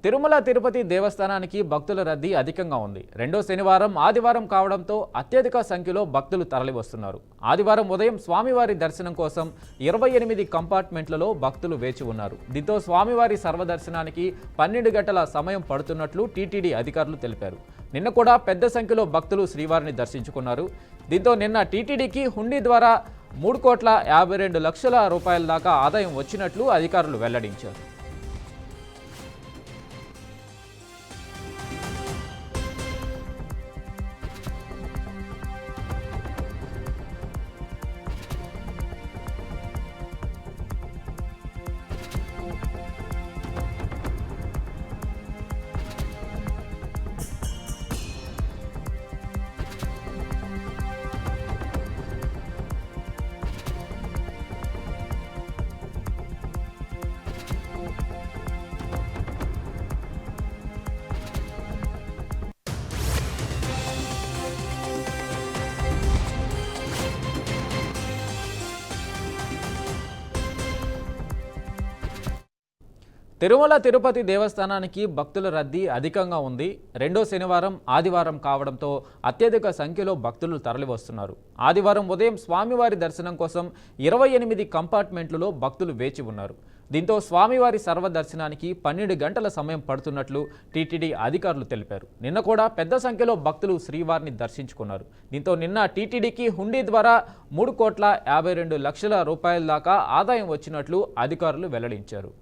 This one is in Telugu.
తిరుమల తిరుపతి దేవస్థానానికి భక్తుల రద్దీ అధికంగా ఉంది. రెండో శనివారం ఆదివారం కావడంతో అత్యధిక సంఖ్యలో భక్తులు తరలివస్తున్నారు. ఆదివారం ఉదయం స్వామివారి దర్శనం కోసం 28 కంపార్ట్మెంట్లలో భక్తులు వేచి ఉన్నారు. దీంతో స్వామివారి సర్వదర్శనానికి 12 గంటల సమయం పడుతున్నట్లు టీటీడీ అధికారులు తెలిపారు. నిన్న కూడా పెద్ద సంఖ్యలో భక్తులు శ్రీవారిని దర్శించుకున్నారు. దీంతో నిన్న టీటీడీకి హుండీ ద్వారా 3,52,00,000 రూపాయల దాకా ఆదాయం వచ్చినట్లు అధికారులు వెల్లడించారు. తిరుమల తిరుపతి దేవస్థానానికి భక్తుల రద్దీ అధికంగా ఉంది. రెండో శనివారం ఆదివారం కావడంతో అత్యధిక సంఖ్యలో భక్తులు తరలివస్తున్నారు. ఆదివారం ఉదయం స్వామివారి దర్శనం కోసం 28 కంపార్ట్మెంట్లలో భక్తులు వేచి ఉన్నారు. దీంతో స్వామివారి సర్వదర్శనానికి 12 గంటల సమయం పడుతున్నట్లు టీటీడీ అధికారులు తెలిపారు. నిన్న కూడా పెద్ద సంఖ్యలో భక్తులు శ్రీవారిని దర్శించుకున్నారు. దీంతో నిన్న టీటీడీకి హుండీ ద్వారా 3,52,00,000 రూపాయల దాకా ఆదాయం వచ్చినట్లు అధికారులు వెల్లడించారు.